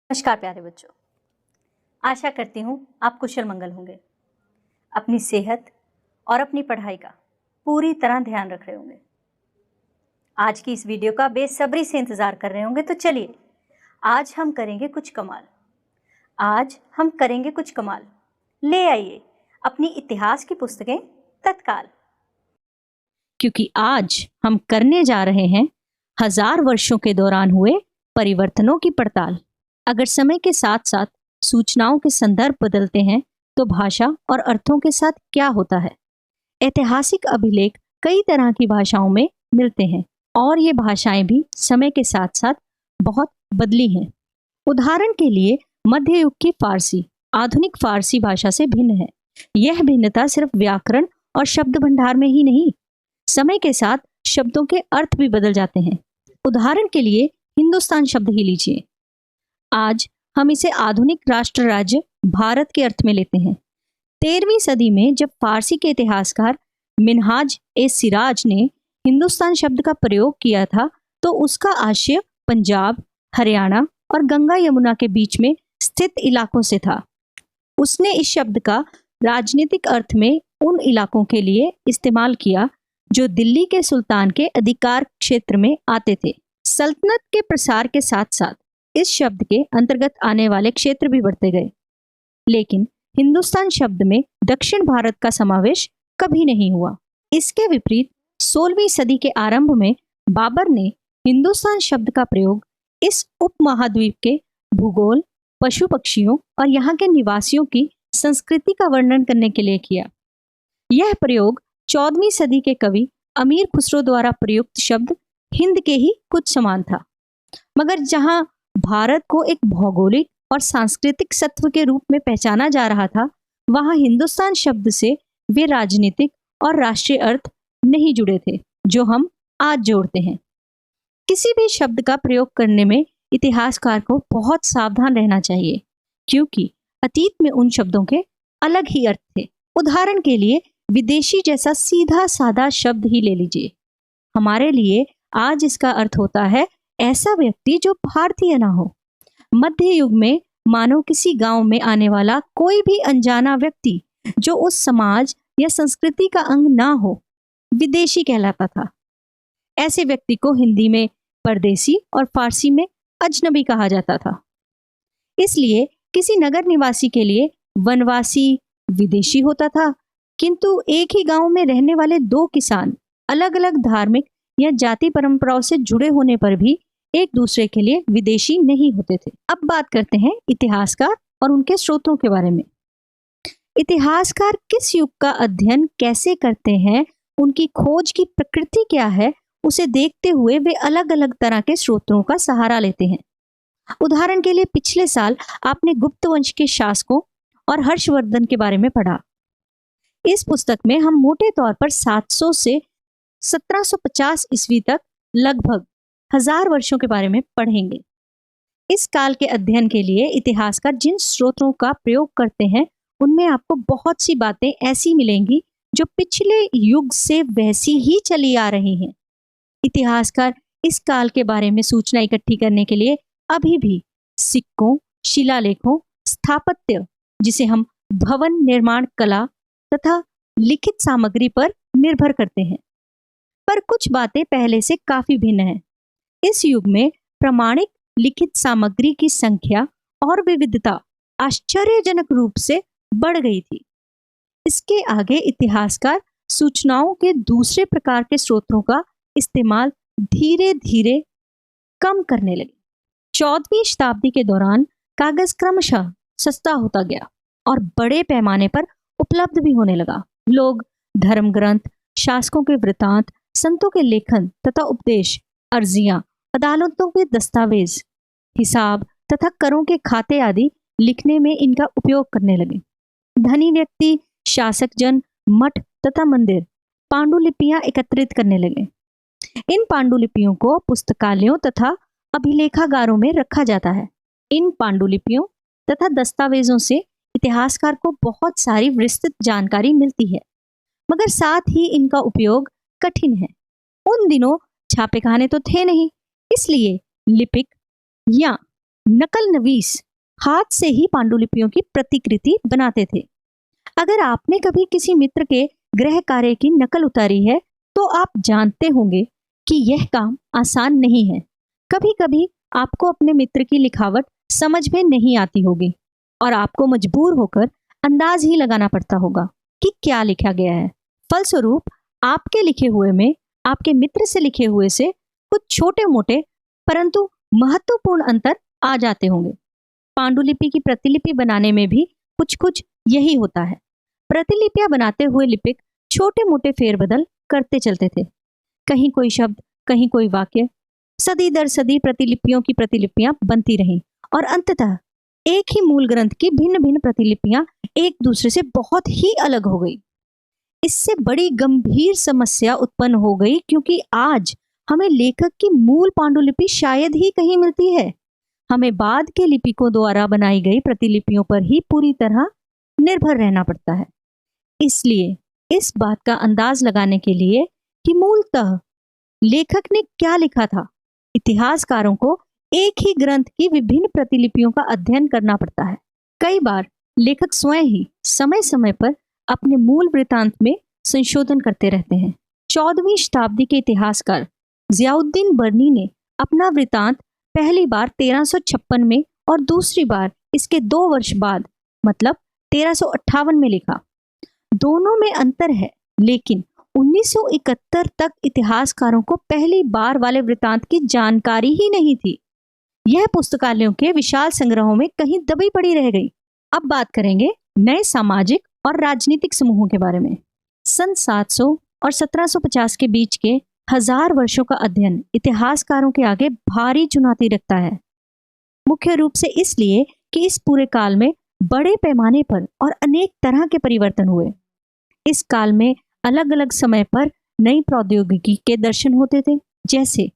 नमस्कार प्यारे बच्चों। आशा करती हूँ आप कुशल मंगल होंगे। अपनी सेहत और अपनी पढ़ाई का पूरी तरह ध्यान रख रहे होंगे। आज की इस वीडियो का बेसब्री से इंतजार कर रहे होंगे। तो चलिए आज हम करेंगे कुछ कमाल। ले आइए अपनी इतिहास की पुस्तकें तत्काल, क्योंकि आज हम करने जा रहे हैं 1000 वर्षों के दौरान हुए परिवर्तनों की पड़ताल। अगर समय के साथ साथ सूचनाओं के संदर्भ बदलते हैं तो भाषा और अर्थों के साथ क्या होता है। ऐतिहासिक अभिलेख कई तरह की भाषाओं में मिलते हैं और ये भाषाएं भी समय के साथ साथ बहुत बदली हैं। उदाहरण के लिए मध्य युग की फारसी आधुनिक फारसी भाषा से भिन्न है। यह भिन्नता सिर्फ व्याकरण और शब्द भंडार में ही नहीं, समय के साथ शब्दों के अर्थ भी बदल जाते हैं। उदाहरण के लिए हिंदुस्तान शब्द ही लीजिए। आज हम इसे आधुनिक राष्ट्र राज्य भारत के अर्थ में लेते हैं। 13वीं सदी में जब फारसी के इतिहासकार मिनहाज ए सिराज ने हिंदुस्तान शब्द का प्रयोग किया था तो उसका आशय पंजाब, हरियाणा और गंगा यमुना के बीच में स्थित इलाकों से था। उसने इस शब्द का राजनीतिक अर्थ में उन इलाकों के लिए इस्तेमाल किया जो दिल्ली के सुल्तान के अधिकार क्षेत्र में आते थे। सल्तनत के प्रसार के साथ साथ इस शब्द के अंतर्गत आने वाले क्षेत्र भी बढ़ते गए, लेकिन हिंदुस्तान शब्द में दक्षिण भारत का समावेश कभी नहीं हुआ। इसके विपरीत 16वीं सदी के आरंभ में बाबर ने हिंदुस्तान शब्द का प्रयोग इस उपमहाद्वीप के भूगोल, पशु पक्षियों और यहाँ के निवासियों की संस्कृति का वर्णन करने के लिए किया। यह प्रयोग 14वीं सदी के कवि अमीर खुसरो द्वारा प्रयुक्त शब्द हिंद के ही कुछ समान था, मगर जहाँ भारत को एक भौगोलिक और सांस्कृतिक सत्व के रूप में पहचाना जा रहा था, वहां हिंदुस्तान शब्द से वे राजनीतिक और राष्ट्रीय अर्थ नहीं जुड़े थे जो हम आज जोड़ते हैं। किसी भी शब्द का प्रयोग करने में इतिहासकार को बहुत सावधान रहना चाहिए, क्योंकि अतीत में उन शब्दों के अलग ही अर्थ थे। उदाहरण के लिए विदेशी जैसा सीधा साधा शब्द ही ले लीजिए। हमारे लिए आज इसका अर्थ होता है ऐसा व्यक्ति जो भारतीय ना हो। मध्य युग में मानो किसी गांव में आने वाला कोई भी अनजाना व्यक्ति जो उस समाज या संस्कृति का अंग ना हो, विदेशी कहलाता था। ऐसे व्यक्ति को हिंदी में परदेसी और फारसी में अजनबी कहा जाता था। इसलिए किसी नगर निवासी के लिए वनवासी विदेशी होता था, किंतु एक ही गांव में रहने वाले दो किसान अलग अलग धार्मिक या जाति परंपराओं से जुड़े होने पर भी एक दूसरे के लिए विदेशी नहीं होते थे। अब बात करते हैं इतिहासकार और उनके स्रोतों के बारे में। इतिहासकार किस युग का अध्ययन कैसे करते हैं, उनकी खोज की प्रकृति क्या है, उसे देखते हुए वे अलग अलग तरह के स्रोतों का सहारा लेते हैं। उदाहरण के लिए पिछले साल आपने गुप्त वंश के शासकों और हर्षवर्धन के बारे में पढ़ा। इस पुस्तक में हम मोटे तौर पर 700 से 1750 ईस्वी तक लगभग 1000 वर्षों के बारे में पढ़ेंगे। इस काल के अध्ययन के लिए इतिहासकार जिन स्रोतों का प्रयोग करते हैं उनमें आपको बहुत सी बातें ऐसी मिलेंगी जो पिछले युग से वैसी ही चली आ रही हैं। इतिहासकार इस काल के बारे में सूचना इकट्ठी करने के लिए अभी भी सिक्कों, शिलालेखों, स्थापत्य जिसे हम भवन निर्माण कला तथा लिखित सामग्री पर निर्भर करते हैं। पर कुछ बातें पहले से काफी भिन्न हैं। इस युग में प्रमाणिक लिखित सामग्री की संख्या और विविधता आश्चर्यजनक रूप से बढ़ गई थी। इसके आगे इतिहासकार सूचनाओं के दूसरे प्रकार के स्रोतों का इस्तेमाल धीरे धीरे कम करने लगे। 14वीं शताब्दी के दौरान कागज क्रमशः सस्ता होता गया और बड़े पैमाने पर उपलब्ध भी होने लगा। लोग धर्म ग्रंथ, शासकों के वृतांत, संतों के लेखन तथा उपदेश, अर्जियां, अदालतों के दस्तावेज, हिसाब तथा करों के खाते आदि लिखने में इनका उपयोग करने लगे। धनी व्यक्ति, शासक जन, मठ तथा मंदिर पांडुलिपियां एकत्रित करने लगे। इन पांडुलिपियों को पुस्तकालयों तथा अभिलेखागारों में रखा जाता है। इन पांडुलिपियों तथा दस्तावेजों से इतिहासकार को बहुत सारी विस्तृत जानकारी मिलती है, मगर साथ ही इनका उपयोग कठिन है। उन दिनों छापेखाने तो थे नहीं, इसलिए लिपिक या नकल नवीस हाथ से ही पांडुलिपियों की प्रतिकृति बनाते थे। अगर आपने कभी किसी मित्र के गृह कार्य की नकल उतारी है तो आप जानते होंगे कि यह काम आसान नहीं है। कभी कभी आपको अपने मित्र की लिखावट समझ में नहीं आती होगी और आपको मजबूर होकर अंदाज ही लगाना पड़ता होगा कि क्या लिखा गया है। फलस्वरूप आपके लिखे हुए में आपके मित्र से लिखे हुए से कुछ छोटे मोटे परंतु महत्वपूर्ण अंतर आ जाते होंगे। पांडुलिपि की प्रतिलिपि बनाने में भी कुछ कुछ यही होता है। प्रतिलिपियां बनाते हुए लिपिक छोटे मोटे फेरबदल करते चलते थे। कहीं कोई शब्द, कहीं कोई वाक्य। सदी दर सदी प्रतिलिपियों की प्रतिलिपियां बनती रहीं और अंततः एक ही मूल ग्रंथ की भिन्न भिन्न प्रतिलिपियां एक दूसरे से बहुत ही अलग हो गई। इससे बड़ी गंभीर समस्या उत्पन्न हो गई क्योंकि आज हमें लेखक की मूल पांडुलिपि शायद ही कहीं मिलती है। हमें बाद के लिपिकों द्वारा बनाई गई प्रतिलिपियों पर ही पूरी तरह निर्भर रहना पड़ता है। इसलिए इस बात का अंदाज लगाने के लिए कि मूलतः लेखक ने क्या लिखा था, इतिहासकारों को एक ही ग्रंथ की विभिन्न प्रतिलिपियों का अध्ययन करना पड़ता है। कई बार लेखक स्वयं ही समय समय पर अपने मूल वृत्तांत में संशोधन करते रहते हैं। 14वीं शताब्दी के इतिहासकार जियाउद्दीन बर्नी ने अपना वृत्तांत पहली बार 1356 में और दूसरी बार इसके 2 वर्ष बाद मतलब 1358 में लिखा। दोनों में अंतर है, लेकिन 1971 तक इतिहासकारों को पहली बार वाले वृत्तांत की जानकारी ही नहीं थी। यह पुस्तकालयों के विशाल संग्रहों में कहीं दबी पड़ी रह गई। अब बात करेंगे नए सामाजिक और राजनीतिक समूहों के बारे में। सन 700 और 1750 के बीच के 1000 वर्षों का अध्ययन इतिहासकारों के आगे भारी चुनौती रखता है। मुख्य रूप से इसलिए कि इस पूरे काल में बड़े पैमाने पर और अनेक तरह के परिवर्तन हुए। इस काल में अलग अलग समय पर नई प्रौद्योगिकी के दर्शन होते थे, जैसे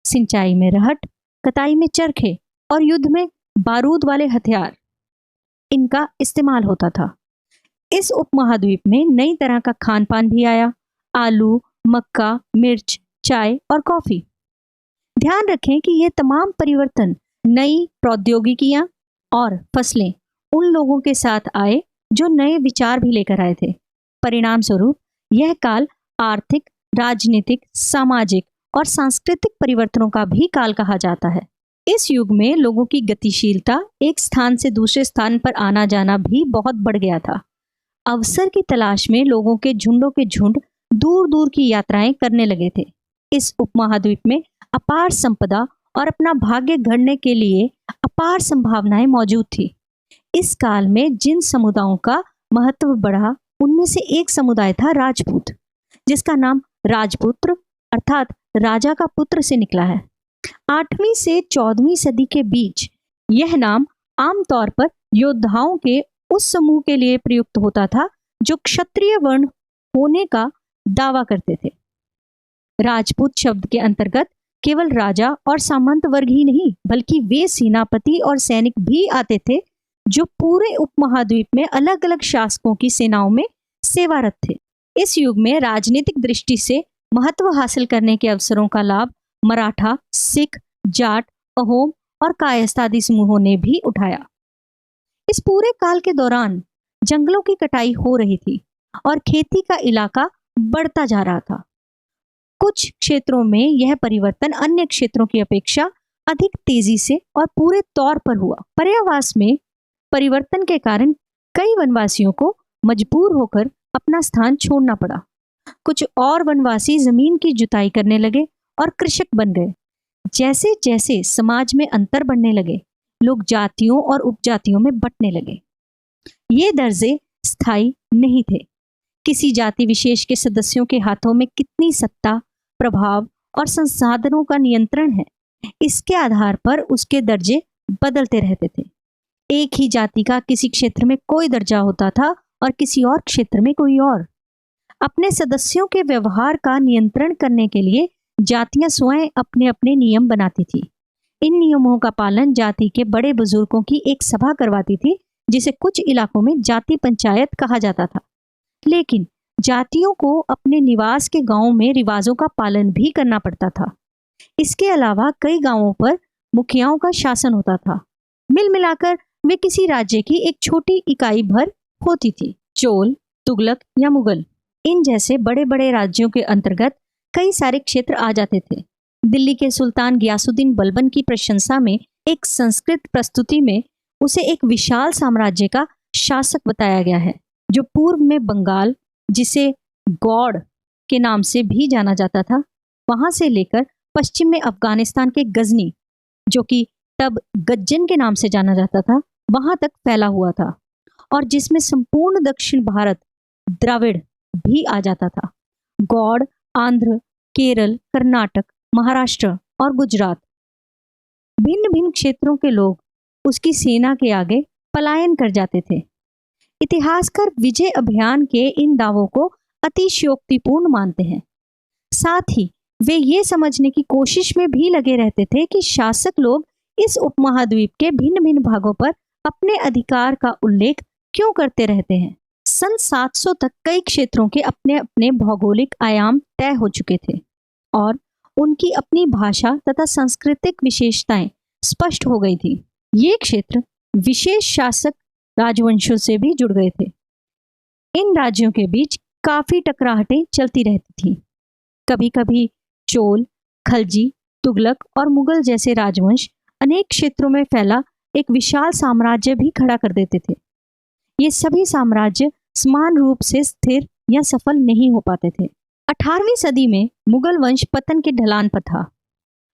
सिंचाई में रहट, कताई में चरखे और युद्ध में बारूद वाले हथियार। इनका इस्तेमाल होता था। इस उपमहाद्वीप में नई तरह का खान पान भी आया। आलू, मक्का, मिर्च, चाय और कॉफी। ध्यान रखें कि ये तमाम परिवर्तन, नई प्रौद्योगिकियां और फसलें उन लोगों के साथ आए जो नए विचार भी लेकर आए थे। परिणाम स्वरूप यह काल आर्थिक, राजनीतिक, सामाजिक और सांस्कृतिक परिवर्तनों का भी काल कहा जाता है। इस युग में लोगों की गतिशीलता, एक स्थान से दूसरे स्थान पर आना जाना भी बहुत बढ़ गया था। अवसर की तलाश में लोगों के झुंडों के झुंड दूर दूर की यात्राएं करने लगे थे। इस उपमहाद्वीप में अपार संपदा और अपना भाग्य गढ़ने के लिए अपार संभावनाएं मौजूद थी। इस काल में जिन समुदायों का महत्व बढ़ा, उनमें से एक समुदाय था राजपूत, जिसका नाम राजपुत्र अर्थात राजा का पुत्र से निकला है। 8वीं से 14वीं सदी के बीच यह नाम आमतौर पर योद्धाओं के उस समूह के लिए प्रयुक्त होता था जो क्षत्रिय वर्ण होने का दावा करते थे। राजपूत शब्द के अंतर्गत केवल राजा और सामंत वर्ग ही नहीं, बल्कि वे सेनापति और सैनिक भी आते थे जो पूरे उपमहाद्वीप में अलग अलग शासकों की सेनाओं में सेवारत थे। इस युग में राजनीतिक दृष्टि से महत्व हासिल करने के अवसरों का लाभ मराठा, सिख, जाट, अहोम और कायस्थ आदि समूहों ने भी उठाया। इस पूरे काल के दौरान जंगलों की कटाई हो रही थी और खेती का इलाका बढ़ता जा रहा था। कुछ क्षेत्रों में यह परिवर्तन अन्य क्षेत्रों की अपेक्षा अधिक तेजी से और पूरे तौर पर हुआ। पर्यावास में परिवर्तन के कारण कई वनवासियों को मजबूर होकर अपना स्थान छोड़ना पड़ा। कुछ और वनवासी जमीन की जुताई करने लगे और कृषक बन गए। जैसे जैसे समाज में अंतर बढ़ने लगे, लोग जातियों और उपजातियों में बंटने लगे। ये दर्जे स्थायी नहीं थे। किसी जाति विशेष के सदस्यों के हाथों में कितनी सत्ता, प्रभाव और संसाधनों का नियंत्रण है, इसके आधार पर उसके दर्जे बदलते रहते थे। एक ही जाति का किसी क्षेत्र में कोई दर्जा होता था और किसी और क्षेत्र में कोई और। अपने सदस्यों के व्यवहार का नियंत्रण करने के लिए जातियां स्वयं अपने अपने नियम बनाती थी। इन नियमों का पालन जाति के बड़े बुजुर्गों की एक सभा करवाती थी, जिसे कुछ इलाकों में जाति पंचायत कहा जाता था। लेकिन जातियों को अपने निवास के गांवों में रिवाजों का पालन भी करना पड़ता था। इसके अलावा कई गांवों पर मुखियाओं का शासन होता था मिल मिलाकर वे किसी राज्य की एक छोटी इकाई भर होती थी। चोल, तुगलक या मुगल, इन जैसे बड़े बड़े राज्यों के अंतर्गत कई सारे क्षेत्र आ जाते थे। दिल्ली के सुल्तान गियासुद्दीन बलबन की प्रशंसा में एक संस्कृत प्रस्तुति में उसे एक विशाल साम्राज्य का शासक बताया गया है, जो पूर्व में बंगाल, जिसे गौड़ के नाम से भी जाना जाता था, वहां से लेकर पश्चिम में अफगानिस्तान के गजनी, जो कि तब गज्जन के नाम से जाना जाता था, वहां तक फैला हुआ था, और जिसमें संपूर्ण दक्षिण भारत, द्राविड़ भी आ जाता था। गौड़ आंध्र, केरल, कर्नाटक, महाराष्ट्र और गुजरात, भिन्न भिन्न क्षेत्रों के लोग उसकी सेना के आगे पलायन कर जाते थे। इतिहासकार विजय अभियान के इन दावों को अतिशयोक्तिपूर्ण मानते हैं। साथ ही वे ये समझने की कोशिश में भी लगे रहते थे कि शासक लोग इस उपमहाद्वीप के भिन्न भिन्न भागों पर अपने अधिकार का उल्लेख क्यों करते रहते हैं। सन 700 तक कई क्षेत्रों के अपने अपने भौगोलिक आयाम तय हो चुके थे और उनकी अपनी भाषा तथा सांस्कृतिक विशेषताएं स्पष्ट हो गई थी। ये क्षेत्र विशेष शासक राजवंशों से भी जुड़ गए थे। इन राज्यों के बीच काफी टकराहटें चलती रहती थीं। कभी कभी चोल, खलजी, तुगलक और मुगल जैसे राजवंश अनेक क्षेत्रों में फैला एक विशाल साम्राज्य भी खड़ा कर देते थे। ये सभी साम्राज्य समान रूप से स्थिर या सफल नहीं हो पाते थे। 18वीं सदी में मुगल वंश पतन के ढलान पर था।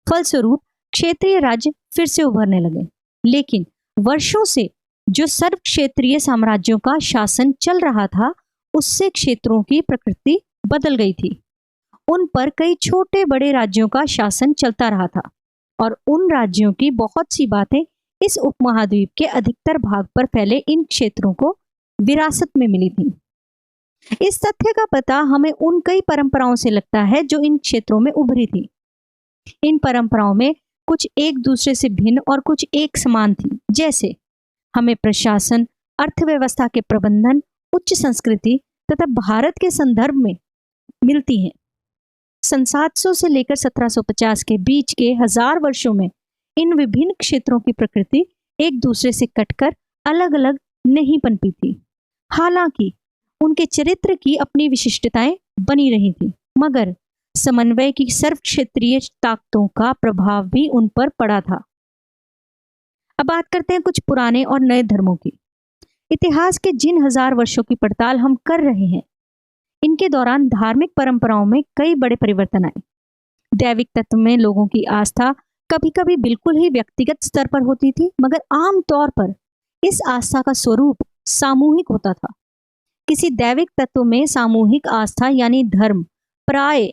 फलस्वरूप क्षेत्रीय राज्य फिर से उभरने लगे, लेकिन वर्षों से जो सर्व क्षेत्रीय साम्राज्यों का शासन चल रहा था, उससे क्षेत्रों की प्रकृति बदल गई थी। उन पर कई छोटे बड़े राज्यों का शासन चलता रहा था और उन राज्यों की बहुत सी बातें इस उपमहाद्वीप के अधिकतर भाग पर फैले इन क्षेत्रों को विरासत में मिली थी। इस तथ्य का पता हमें उन कई परंपराओं से लगता है जो इन क्षेत्रों में उभरी थी। इन परंपराओं में कुछ एक दूसरे से भिन्न और कुछ एक समान थी। जैसे हमें प्रशासन, अर्थव्यवस्था के प्रबंधन, उच्च संस्कृति तथा भारत के संदर्भ में मिलती हैं। सन 700 से लेकर 1750 के बीच के 1000 वर्षों में इन विभिन्न क्षेत्रों की प्रकृति एक दूसरे से कटकर अलग अलग नहीं पनपी थी। हालांकि उनके चरित्र की अपनी विशिष्टताएं बनी रही थी, मगर समन्वय की सर्व क्षेत्रीय ताकतों का प्रभाव भी उन पर पड़ा था। अब बात करते हैं कुछ पुराने और नए धर्मों की। इतिहास के जिन 1000 वर्षों की पड़ताल हम कर रहे हैं, इनके दौरान धार्मिक परंपराओं में कई बड़े परिवर्तन आए। दैविक तत्व में लोगों की आस्था कभी कभी बिल्कुल ही व्यक्तिगत स्तर पर होती थी, मगर आम तौर पर इस आस्था का स्वरूप सामूहिक होता था। किसी दैविक तत्व में सामूहिक आस्था यानी धर्म प्राय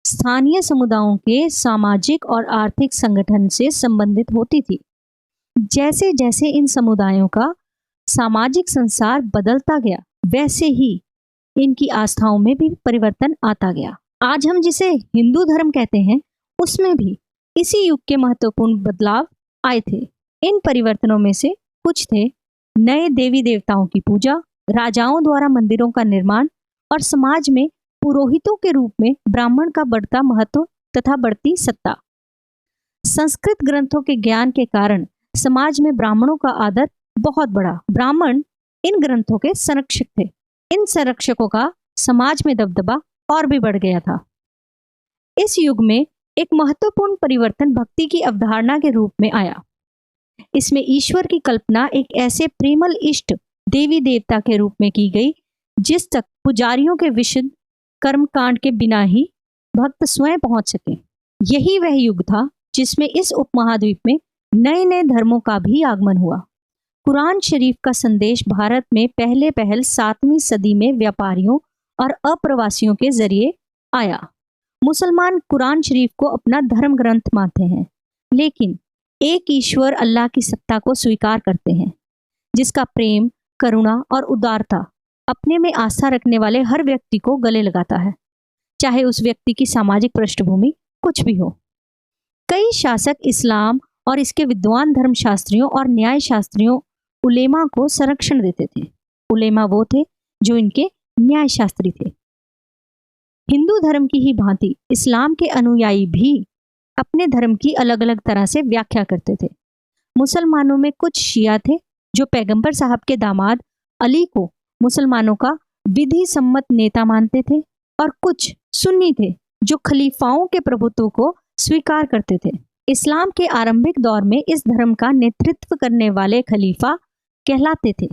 स्थानीय समुदायों के सामाजिक और आर्थिक संगठन से संबंधित होती थी। जैसे जैसे इन समुदायों का सामाजिक संसार बदलता गया, वैसे ही इनकी आस्थाओं में भी परिवर्तन आता गया। आज हम जिसे हिंदू धर्म कहते हैं, उसमें भी इसी युग के महत्वपूर्ण बदलाव आए थे। इन परिवर्तनों में से कुछ थे नए देवी देवताओं की पूजा, राजाओं द्वारा मंदिरों का निर्माण और समाज में पुरोहितों के रूप में ब्राह्मण का बढ़ता महत्व तथा बढ़ती सत्ता। संस्कृत ग्रंथों के ज्ञान के कारण समाज में ब्राह्मणों का आदर बहुत बढ़ा। ब्राह्मण इन ग्रंथों के संरक्षक थे। इन संरक्षकों का समाज में दबदबा और भी बढ़ गया था। इस युग में एक महत्वपूर्ण परिवर्तन भक्ति की अवधारणा के रूप में आया। इसमें ईश्वर की कल्पना एक ऐसे प्रेमल इष्ट देवी देवता के रूप में की गई, जिस तक पुजारियों के विशुद्ध कर्मकांड के बिना ही भक्त स्वयं पहुंच सके। यही वह युग था जिसमें इस उपमहाद्वीप में नए नए धर्मों का भी आगमन हुआ। कुरान शरीफ का संदेश भारत में पहले 7वीं सदी में व्यापारियों और अप्रवासियों के जरिए आया। मुसलमान कुरान शरीफ को अपना धर्म ग्रंथ मानते हैं, लेकिन एक ईश्वर अल्लाह की सत्ता को स्वीकार करते हैं, जिसका प्रेम, करुणा और उदारता अपने में आस्था रखने वाले हर व्यक्ति को गले लगाता है, चाहे उस व्यक्ति की सामाजिक पृष्ठभूमि कुछ भी हो। कई शासक इस्लाम और इसके विद्वान धर्मशास्त्रियों और न्याय शास्त्रियों उलेमा को संरक्षण देते थे। उलेमा वो थे जो इनके न्याय शास्त्री थे। हिंदू धर्म की ही भांति इस्लाम के अनुयायी भी अपने धर्म की अलग अलग तरह से व्याख्या करते थे। मुसलमानों में कुछ शिया थे जो पैगंबर साहब के दामाद अली को मुसलमानों का विधि सम्मत नेता मानते थे, और कुछ सुन्नी थे जो खलीफाओं के प्रभुत्व को स्वीकार करते थे। इस्लाम के आरंभिक दौर में इस धर्म का नेतृत्व करने वाले खलीफा कहलाते थे।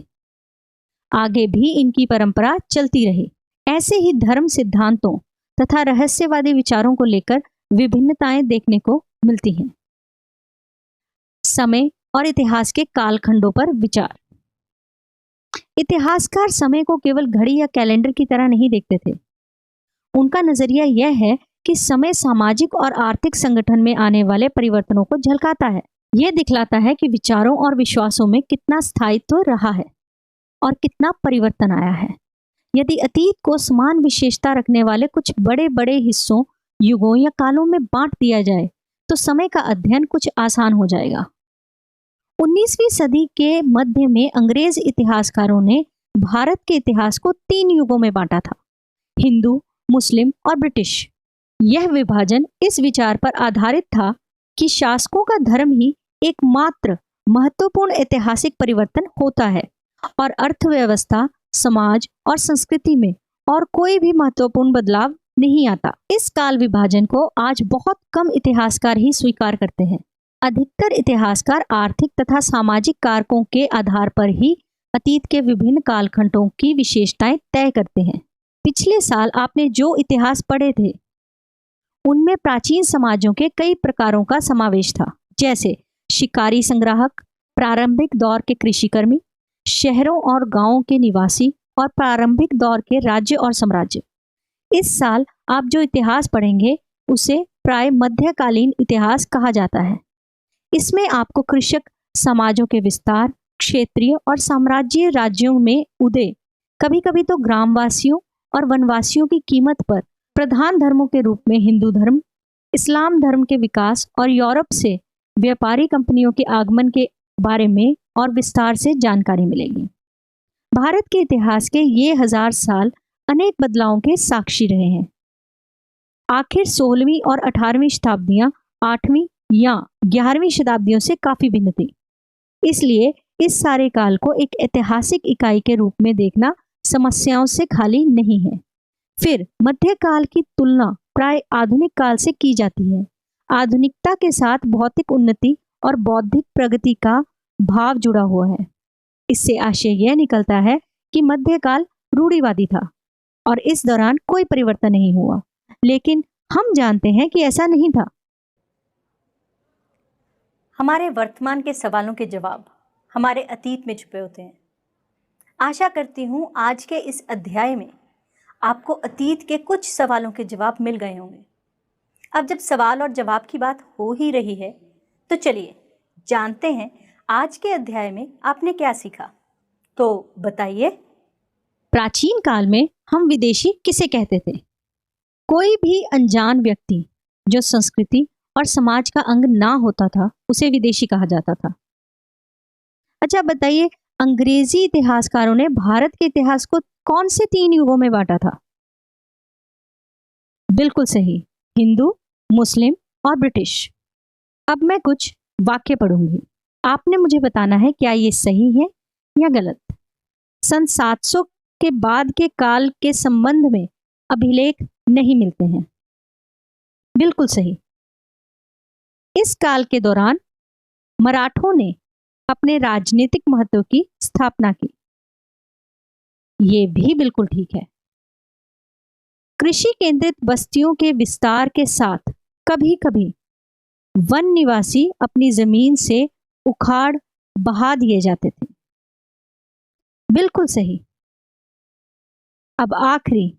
आगे भी इनकी परंपरा चलती रही। ऐसे ही धर्म सिद्धांतों तथा रहस्यवादी विचारों को लेकर विभिन्नताएं देखने को मिलती हैं। समय और इतिहास के कालखंडों पर विचार। इतिहासकार समय को केवल घड़ी या कैलेंडर की तरह नहीं देखते थे। उनका नजरिया यह है कि समय सामाजिक और आर्थिक संगठन में आने वाले परिवर्तनों को झलकाता है। यह दिखलाता है कि विचारों और विश्वासों में कितना स्थायित्व रहा है और कितना परिवर्तन आया है। यदि अतीत को समान विशेषता रखने वाले कुछ बड़े बड़े हिस्सों, युगों या कालों में बांट दिया जाए तो समय का अध्ययन कुछ आसान हो जाएगा। 19वीं सदी के मध्य में अंग्रेज इतिहासकारों ने भारत के इतिहास को 3 युगों में बांटा था: हिंदू, मुस्लिम और ब्रिटिश। यह विभाजन इस विचार पर आधारित था कि शासकों का धर्म ही एकमात्र महत्वपूर्ण ऐतिहासिक परिवर्तन होता है और अर्थव्यवस्था, समाज और संस्कृति में और कोई भी महत्वपूर्ण बदलाव नहीं आता। इस काल विभाजन को आज बहुत कम इतिहासकार ही स्वीकार करते हैं। अधिकतर इतिहासकार आर्थिक तथा सामाजिक कारकों के आधार पर ही अतीत के विभिन्न कालखंडों की विशेषताएं तय करते हैं। पिछले साल आपने जो इतिहास पढ़े थे उनमें प्राचीन समाजों के कई प्रकारों का समावेश था, जैसे शिकारी संग्राहक, प्रारंभिक दौर के कृषिकर्मी, शहरों और गांवों के निवासी और प्रारंभिक दौर के राज्य और साम्राज्य। इस साल आप जो इतिहास पढ़ेंगे उसे प्राय मध्यकालीन इतिहास कहा जाता है। इसमें आपको कृषक समाजों के विस्तार, क्षेत्रीय और साम्राज्यीय राज्यों में उदय, कभी कभी तो ग्रामवासियों और वनवासियों की कीमत पर प्रधान धर्मों के रूप में हिंदू धर्म, इस्लाम धर्म के विकास और यूरोप से व्यापारी कंपनियों के आगमन के बारे में और विस्तार से जानकारी मिलेगी। भारत के इतिहास के ये 1000 साल अनेक बदलावों के साक्षी रहे हैं। आखिर 16वीं और 18वीं शताब्दियां 8वीं या 11वीं शताब्दियों से काफी भिन्न थी। इसलिए इस सारे काल को एक ऐतिहासिक इकाई के रूप में देखना समस्याओं से खाली नहीं है। फिर मध्यकाल की तुलना प्राय आधुनिक काल से की जाती है। आधुनिकता के साथ भौतिक उन्नति और बौद्धिक प्रगति का भाव जुड़ा हुआ है। इससे आशय यह निकलता है कि मध्यकाल रूढ़िवादी था और इस दौरान कोई परिवर्तन नहीं हुआ, लेकिन हम जानते हैं कि ऐसा नहीं था। हमारे वर्तमान के सवालों के जवाब हमारे अतीत में छुपे होते हैं। आशा करती हूँ आज के इस अध्याय में आपको अतीत के कुछ सवालों के जवाब मिल गए होंगे। अब जब सवाल और जवाब की बात हो ही रही है तो चलिए जानते हैं आज के अध्याय में आपने क्या सीखा। तो बताइए। प्राचीन काल में हम विदेशी किसे कहते थे? कोई भी अनजान व्यक्ति जो संस्कृति और समाज का अंग ना होता था उसे विदेशी कहा जाता था। अच्छा बताइए, अंग्रेजी इतिहासकारों ने भारत के इतिहास को कौन से 3 युगों में बांटा था? बिल्कुल सही, हिंदू, मुस्लिम और ब्रिटिश। अब मैं कुछ वाक्य पढ़ूंगी, आपने मुझे बताना है क्या ये सही है या गलत। सन 700 के बाद के काल के संबंध में अभिलेख नहीं मिलते हैं। बिल्कुल सही। इस काल के दौरान मराठों ने अपने राजनीतिक महत्व की स्थापना की। ये भी बिल्कुल ठीक है। कृषि केंद्रित बस्तियों के विस्तार के साथ कभी कभी वन निवासी अपनी जमीन से उखाड़ बहा दिए जाते थे। बिल्कुल सही। अब आखिरी,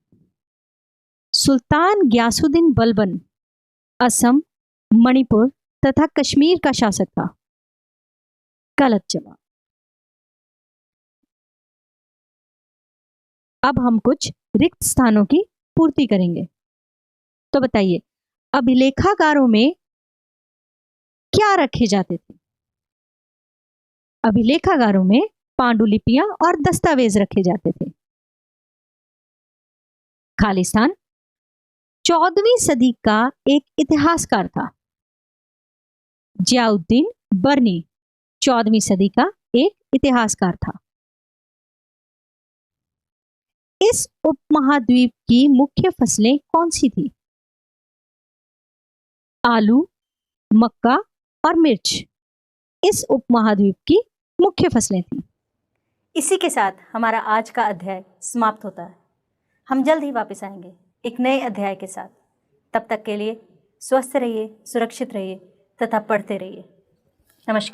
सुल्तान ग्यासुद्दीन बलबन असम, मणिपुर तथा कश्मीर का शासक था। गलत जवाब। अब हम कुछ रिक्त स्थानों की पूर्ति करेंगे। तो बताइए, अभिलेखागारों में क्या रखे जाते थे? अभिलेखागारों में पांडुलिपियां और दस्तावेज रखे जाते थे। खालिस्तान 14वीं सदी का एक इतिहासकार था, जियाउद्दीन बर्नी। 14वीं सदी का एक इतिहासकार था। इस उपमहाद्वीप की मुख्य फसलें कौन सी थी? आलू, मक्का और मिर्च इस उपमहाद्वीप की मुख्य फसलें थीं। इसी के साथ हमारा आज का अध्याय समाप्त होता है। हम जल्द ही वापस आएंगे एक नए अध्याय के साथ। तब तक के लिए स्वस्थ रहिए, सुरक्षित रहिए तथा पढ़ते रहिए। नमस्कार।